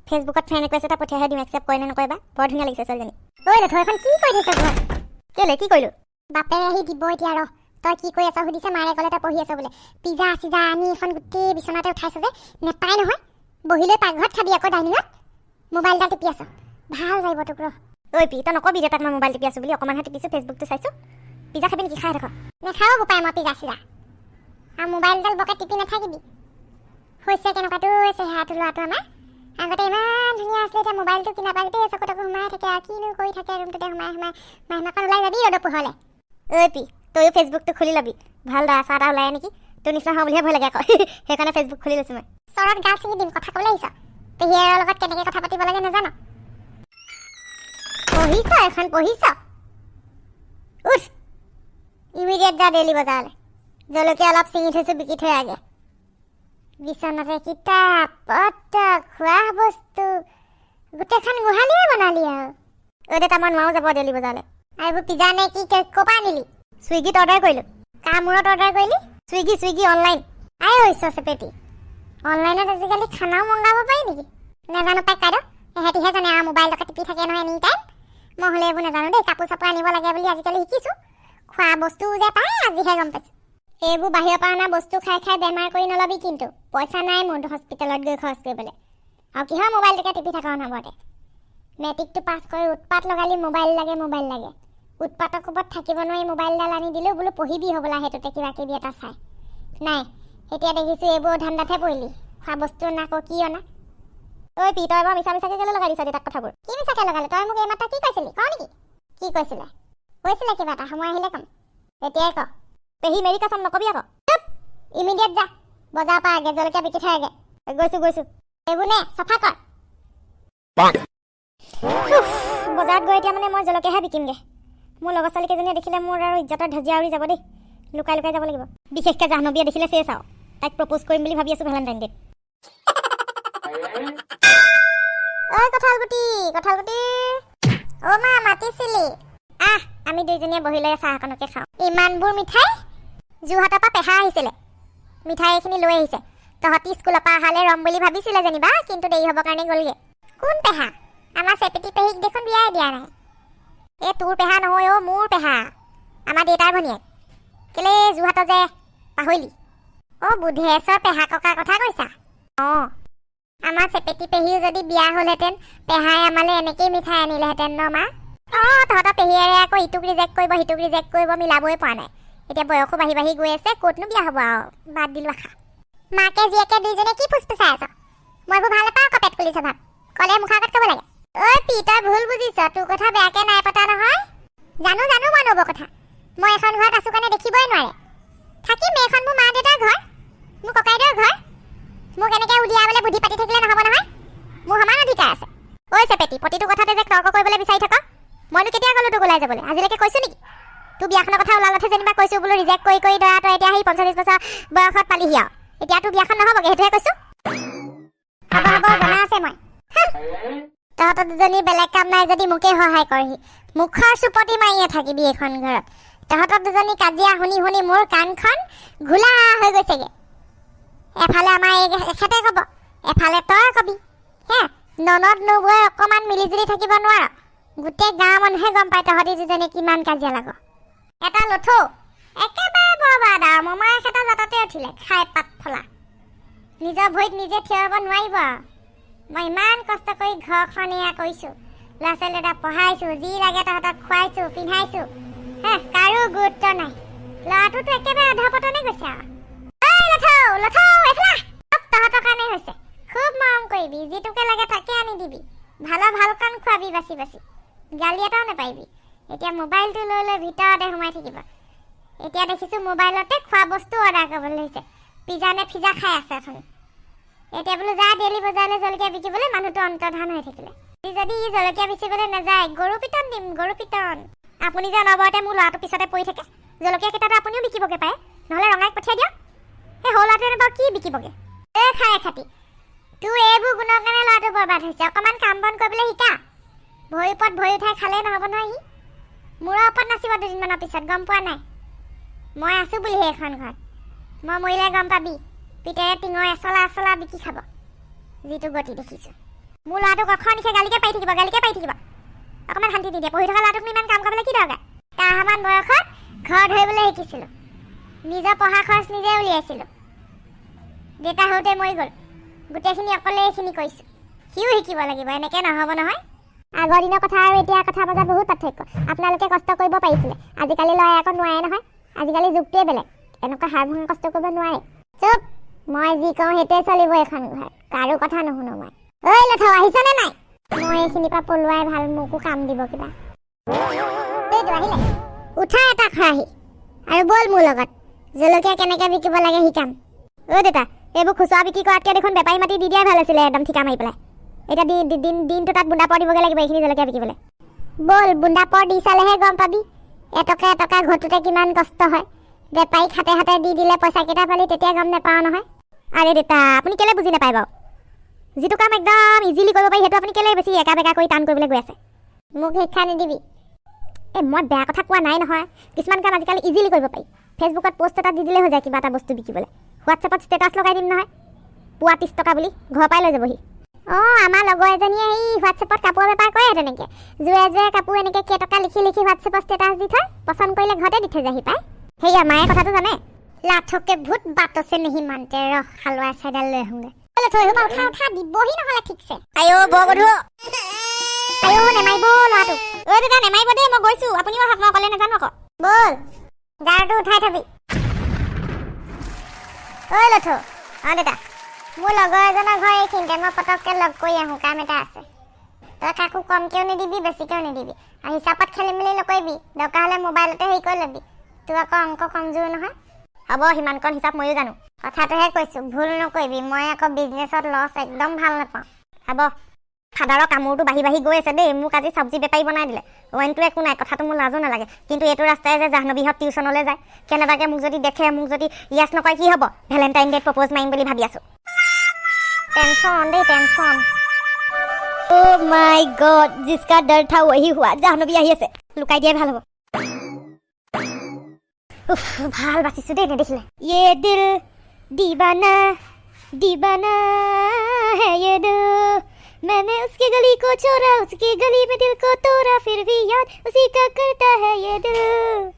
ফেচবুকত friend request এটা পঠিয়াই দিম, একচেপ্ট কৰে নে নকৰে বা। বৰ ধুনীয়া লাগিছে ছোৱালীজনী। ঐ লেথু এখন কি কৰি থৈছ ঘৰত? কেলে কি কৰিলো? বাপে আহি দিব এতিয়া ৰ। তই কি কৰি আছ সুধিছে, মাৰে ক'লে তই পঢ়ি আছ বোলে। পিজ্জা চিজা আনি এখন গোটেই বিচনাতে উঠাইছ যে, নেপায় নহয়। বহিলৈ পাকঘৰত খাবি আকৌ ডাইনিঙত। মোবাইল এটা টিপি আছ, ভাল লাগিব তোক ৰ। ঐ পি তই নকবি দেউতাক মই মোবাইল টিপি আছো বুলি, অকণমানহে টিপিছো, ফেচবুকটো চাইছো। পিজ্জা খাবি নেকি? খাই দেখ। নেখাও বোপাই মই পিজ্জা চিজা। আৰু মোবাইলডাল বকে টিপি নাথাকিবি। হৈছে কেনেকুৱাটো চেহেৰাটো ল'ৰাটো আমাৰ। আগতে ইমান ধুনীয়া আছিলে, এতিয়া মোবাইলটো কিনা পালতে চকুত সোমাই থাকে আৰু কিনো কৰি থাকে ৰুমটোতে সোমাই সোমাই। মাহমাখন ওলাই যাবি ৰ'দৰ পোহৰলে। ঐ পি তয়ো ফেচবুকটো খুলি ল'বি, ভাল ল'ৰা চা এটা ওলাই নেকি? তোৰ নিচিনা হওঁ বুলিহে ভয় লাগে আকৌ। সেইকাৰণে ফেচবুক খুলি লৈছো মই। চৰত গাল ছিঙি দিম, কথা ক'বলৈ আহিছ? পেহীয়েৰৰ লগত কেনেকৈ কথা পাতিব লাগে নাজানো? পঢ়িছ এখন পঢ়িছ? উঠ ইমিডিয়েট যা ডেইলি বজাৰলৈ। জলকীয়া অলপ ছিঙি থৈছো, বিকি থৈ আগে। বিচনাতে কিতাপ পত্ৰ খোৱা বস্তু গোটেইখন গোহালিয়ে বনালি আৰু। ঐ দেউতা মই নোৱাৰো যাব ডেইলি বজাৰলৈ। আৰু এইবোৰ পিজ্জা নে কি ক'ৰপৰা আনিলি? ছুইগিত অৰ্ডাৰ কৰিলোঁ। কাৰ মূৰত অৰ্ডাৰ কৰিলি? Swiggy online. আই হৈছ চেপেটি, অনলাইনত আজিকালি খানাও মংগাব পাৰি নেকি? নাজানো পাই কাইদ, এহেঁতিহে জানে আৰু মোবাইলতে টিপি থাকে নহয় এনি টাইম। মই হ'লে এইবোৰ নাজানো দেই। কাপোৰ চাপোৰ আনিব লাগে বুলি আজিকালি শিকিছোঁ। খোৱা বস্তুও যে পায় আজিহে গম পাইছোঁ। এইবোৰ বাহিৰৰ পৰা অনা বস্তু খাই খাই বেমাৰ কৰি নলবি কিন্তু। পইচা নাই মোৰ হস্পিটেলত গৈ খৰচ কৰিবলৈ। আৰু কিহৰ মোবাইলটোকে টিপি থাকা অনবৰতে? মেট্ৰিকটো পাছ কৰি উৎপাত লগালি মোবাইল লাগে। উৎপাতৰ কোবত থাকিব নোৱাৰি মোবাইলডাল আনি দিলোঁ, বোলো পঢ়িবি হ'বলা সেইটোতে কিবা কিবি এটা চাই। নাই এতিয়া দেখিছোঁ এইবোৰ ধান্দাতহে পৰিলি। খোৱা বস্তু না আকৌ কি অনা? ঐ পি তই বাৰু মিছা মিছাকৈ কেলৈ লগাই দিছ দেউতাক কথাবোৰ? কি মিছাকৈ লগালে? তই মোক এইমাত্ৰ কি কৈছিলি? কওঁ নেকি? কি কৈছিলে কিবা এটা, সময় আহিলে ক'ম। তেতিয়াই ক। পেহী মেৰি কচম নকবি আকৌ। ইমিডিয়েট যা বজাৰৰ পৰা আগে, জলকীয়া বিকি থৈ আগে। গৈছো। এইবোৰ নে চফা কৰ। বজাৰত গৈ এতিয়া মানে মই জলকীয়াহে বিকিমগে। মোৰ লগৰ ছোৱালী কেইজনীয়ে দেখিলে মোৰ আৰু ইজ্জতৰ ধজিয়া উৰি যাব দেই। লুকাই যাব লাগিব। বিশেষকৈ জাহ্নৱীয়ে দেখিলে চেছ আৰু। তাইক প্ৰপ'জ কৰিম বুলি ভাবি আছো ভেলেণ্টাইন ডেত। ঐ কঁঠালগুটি অ মা মাতিছিলি? আহ আমি দুইজনীয়ে বহি লৈ চাহ অকণকে খাওঁ। ইমানবোৰ মিঠাই? যোৰহাটৰ পৰা পেহা আহিছিলে, মিঠাই এইখিনি লৈ আহিছে। তহঁতি স্কুলৰ পৰা অহালে ৰম বুলি ভাবিছিলে যেনিবা, কিন্তু দেৰি হ'বৰ কাৰণে গ'লগে। কোন পেহা? আমাৰ চেপেটি পেহীক দেখোন বিয়াই দিয়া নাই। এই তোৰ পেহা নহয় অ', মোৰ পেহা, আমাৰ দেউতাৰ ভনীয়েক। কেলে যোৰহাটৰ যে পাহৰিলি? অ' বুধেশ্বৰ পেহা ককাৰ কথা কৈছা? অঁ আমাৰ চেপেটি পেহীও যদি বিয়া হ'লহেঁতেন, পেহাই আমালৈ এনেকেই মিঠাই আনিলেহেঁতেন ন মা? অঁ তহঁতৰ পেহীয়েৰে আকৌ ইটোক ৰিজেক্ট কৰিব মিলাবই পৰা নাই। এতিয়া বয়সো বাঢ়ি গৈ আছে, ক'তনো বিয়া হ'ব আৰু। বাদ দিলোঁ আশা। মাকে জীয়েকে দুইজনে কি ফুচফুচাই আছ? মই এইবোৰ ভাল নাপাওঁ আকৌ পেট কুলি স্বভাৱ। ক'লে মুখৰ আগত ক'ব লাগে। ঐ পি তই ভুল বুজিছ, তোৰ কথা বেয়াকে নাই পতা নহয়। জানো মই নব কথা। মই এখন ঘৰত আছো কাৰণে দেখিবই নোৱাৰে। থাকিম এইখন মোৰ মা দেউতাৰ ঘৰ, মোৰ ককাইদেউৰ ঘৰ। মোক এনেকৈ উলিয়াবলৈ বুদ্ধি পাতি থাকিলে নহ'ব নহয়। মোৰ সমান অধিকাৰ আছে। ঐ চেপেটি প্ৰতিটো কথাতে যে তৰ্ক কৰিবলৈ বিচাৰি থাক। মইনো কেতিয়া ক'লো তোক ওলাই যাবলৈ? আজিলৈকে কৈছোঁ নেকি? তোৰ বিয়াখনৰ কথা ওলালতহে যেনিবা কৈছোঁ, বোলো ৰিজেক্ট কৰি দৰা তই এতিয়া সেই 45 বছৰ বয়সত পালিহি আৰু। এতিয়া তোৰ বিয়াখন নহ'বগৈ সেইটোহে কৈছোঁ। হ'ব জনা আছে মই। তহঁতৰ দুজনী বেলেগ কাম নাই যদি মোকেই সহায় কৰহি। মুখৰ চুপতি মাৰিয়ে থাকিবি এইখন ঘৰত। তহঁতৰ দুজনী কাজিয়া শুনি মোৰ কাণখন ঘোলা হৈ গৈছেগে। এফালে আমাৰ এখেতে ক'ব, এফালে তই কবি। হে ননদ নবৌৱে অকণমান মিলিজুলি থাকিব নোৱাৰ। গোটেই গাঁৱৰ মানুহে গম পায় তহঁতি দুজনী কিমান কাজিয়া লাগ। এটা লথৌ একেবাৰে বৰবাদ আৰু মমায়েক এটা জাততে উঠিলে, খাই পাত ফলা। নিজৰ ভৰিত নিজে থিয় হ'ব নোৱাৰিব আৰু। মই ইমান কষ্ট কৰি ঘৰখন এয়া কৰিছোঁ, ল'ৰা ছোৱালী এটা পঢ়াইছোঁ, যি লাগে তহঁতক খুৱাইছোঁ পিন্ধাইছোঁ। হে কাৰো গুৰুত্ব নাই। ল'ৰাটোতো একেবাৰে অধপতনে গৈছে আৰু। লথৌ এফালা, চব তহঁতৰ কাৰণেই হৈছে। খুব মৰম কৰিবি, যিটোকে লাগে তাকে আনি দিবি। ভাল কাণ খুৱাবি বাচি গালি এটাও নাপাৰিবি। এতিয়া মোবাইলটো লৈ ভিতৰতে সোমাই থাকিব। এতিয়া দেখিছোঁ মোবাইলতে খোৱা বস্তু অৰ্ডাৰ কৰিবলৈ লৈছে। পিজ্জা নে ফিজা খাই আছে এখন। এতিয়া বোলো যা ডেইলি বজাৰলৈ জলকীয়া বিকিবলৈ, মানুহটো অন্তৰ্ধান হৈ থাকিলে। যদি ই জলকীয়া বেচিবলৈ নাযায় গৰু পিতন দিম, গৰু পিতন। আপুনি যে অনবৰতে মোৰ ল'ৰাটোৰ পিছতে পৰি থাকে। জলকীয়া কেইটাতো আপুনিও বিকিবগৈ পাৰে, নহ'লে ৰঙাইক পঠিয়াই দিয়ক। সেই সৰু ল'ৰাটোৱে বাৰু কি বিকিবগৈ? এই খাই খাতি তোৰ এইবোৰ গুণৰ কাৰণে ল'ৰাটো বৰবাদ হৈছে। অকণমান কাম বন কৰিবলৈ শিকা। ভৰি ওপৰত ভৰি উঠাই খালেই নহ'ব নহয়। সি মূৰৰ ওপৰত নাচিব দুদিনমানৰ পিছত, গম পোৱা নাই? মই আছোঁ বুলিহে এইখন ঘৰত। মই মৰিলে গম পাবি, পিতেৰে টিঙৰ এচলা বিকি খাব, যিটো গতি দেখিছোঁ। মোৰ ল'ৰাটোক অখনিকে গালিকে পাই থাকিব অকণমান শান্তি নিদিয়ে পঢ়ি থকা ল'ৰাটোক ইমান কাম কৰিবলৈ কি দৰকাৰ তাহামান বয়সত ঘৰ ধৰিবলৈ শিকিছিলোঁ নিজৰ পঢ়া খৰচ নিজে উলিয়াইছিলোঁ দেউতা হওঁতে মৰি গ'ল গোটেইখিনি অকলে এইখিনি কৰিছোঁ সিও শিকিব লাগিব এনেকৈ নহ'ব নহয় আগৰ দিনৰ কথা আৰু এতিয়া কথাৰ মাজত বহুত পাৰ্থক্য আপোনালোকে কষ্ট কৰিব পাৰিছিলে আজিকালি ল'ৰাই আকৌ নোৱাৰে নহয় আজিকালি যুগটোৱে বেলেগ এনেকুৱা হাৰ ভঙা কষ্ট কৰিব নোৱাৰে চুপ মই যি কওঁ সেইটোৱে চলিব এখন ঘৰ কাৰো কথা নুশুনো মই ঐ লথৌ আহিছনে নাই মই এইখিনিৰ পৰা পলোৱাই ভাল মোকো কাম দিব কিবা এইটো আহিলে উঠা এটা খৰাহি আৰু বল মোৰ লগত জলকীয়া কেনেকৈ বিকিব লাগে শিকাম ঐ দেউতা এইবোৰ খুচুৰা বিক্ৰী কৰাতকৈ দেখোন বেপাৰী মাতি দি দিয়াই ভাল আছিলে একদম ঠিকা মাৰি পেলাই এতিয়া দিনটো তাত বুন্দাপৰ দিবগৈ লাগিব এইখিনি জলকীয়া বিকিবলৈ বল বুন্দাপৰ দি চালেহে গম পাবি এটকা ঘটোতে কিমান কষ্ট হয় বেপাৰীক হাতে দি দিলে পইচাকেইটা পালি তেতিয়া গম নাপাওঁ নহয় আৰে দেউতা আপুনি কেলৈ বুজি নাপায় বাৰু যিটো কাম একদম ইজিলি কৰিব পাৰি সেইটো আপুনি কেলৈ বেছি একা বেকা কৰি টান কৰিবলৈ গৈ আছে মোক শিক্ষা নিদিবি মই বেয়া কথা কোৱা নাই নহয় কিছুমান কাম আজিকালি ইজিলি কৰিব পাৰি ফেচবুকত পোষ্ট এটা দি দিলে হৈ যায় কিবা এটা বস্তু বিকিবলৈ হোৱাটছএপত ষ্টেটাছ লগাই দিম নহয় পুৱা 30 টকা বুলি ঘৰৰ পৰাই লৈ যাবহি আমাৰ লগৰ এজনীয়ে এই হোৱাটছএপত কাপোৰৰ বেপাৰ কৰে তেনেকৈ জোৰে কাপোৰ এনেকৈ কেইটকা লিখি হোৱাটছএপত ষ্টেটাছ দি থয় পচন্দ কৰিলে ঘৰতে দি থৈ যাহি পায় সেয়া মায়ে কথাটো জানে লাথকে ভূত বাটছে নেহি মানতে ৰহ হালোৱা চাইডাল লৈ আহোঁগৈ উঠা দিবহি নহ'লে ঠিকছে আইঅ বৰগধু আইঅ নেমাৰিব ল'ৰাটো ঐ দেউতা নেমাৰিব দেই মই গৈছোঁ আপুনি মই অকলে নাজানো আকৌ ব'ল জাৰটো উঠাই থবি ঐ লথৌ দেউতা মোৰ লগৰ এজনৰ ঘৰ এইখিনিতে মই পটককৈ লগ কৰি আহোঁ কাম এটা আছে তই কাকো কমকৈও নিদিবি বেছিকৈও নিদিবি আৰু হিচাপত খেলি মেলি নকৰিবি দৰকাৰ হ'লে মোবাইলতে হেৰি কৰি ল'বি তোৰ আকৌ অংক কমজোৰ নহয় হ'ব সিমানকণ হিচাপ ময়ো জানো কথাটোহে কৈছোঁ ভুল নকৰিবি মই আকৌ বিজনেছত লছ একদম ভাল নাপাওঁ হ'ব ফাদাৰৰ কামোৰটো বাঢ়ি গৈ আছে দেই মোক আজি চব্জি বেপাৰী বনাই দিলে অইনটো একো নাই কথাটো মোৰ লাজো নালাগে কিন্তু এইটো ৰাস্তাই যে জাহ্নবীহঁত টিউশ্যনলৈ যায় কেনেবাকৈ মোক যদি দেখে মোক যদি ইয়াছ নকয় কি হ'ব ভেলেণ্টাইন ডেত প্ৰপ'জ মাৰিম বুলি ভাবি আছোঁ tension they tension oh my God जिसका डर था वही हुआ जाहनबी आही আছে লুকাই দিয়া ভাল হ'ব উফ ভাল বাচিছো দেই নেদেখিলে ये दिल दीवाना है ये दिल मैंने उसकी गली को छोड़ा उसकी गली में दिल को तोड़ा फिर भी याद उसी का करता है ये दिल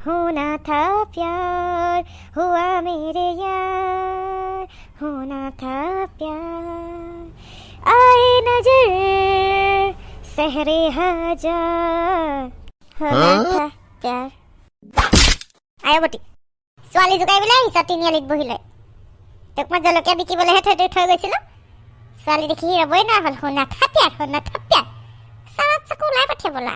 होना था प्यार हुआ मेरे यार होना था प्यार आए नजर सहरे हजार होना था प्यार आया बटी ছোৱালী জোকাই বোলে আহিছ তিনিআলিত বহি লৈ তোক মই জলকীয়া বিকিবলৈহে থৈ গৈছিলোঁ ছোৱালী দেখি ৰ'বই নোৱাৰা হ'ল শুনা থাপ্যাৰ চাৰাত চাকু ওলাই পঠিয়াব বোলা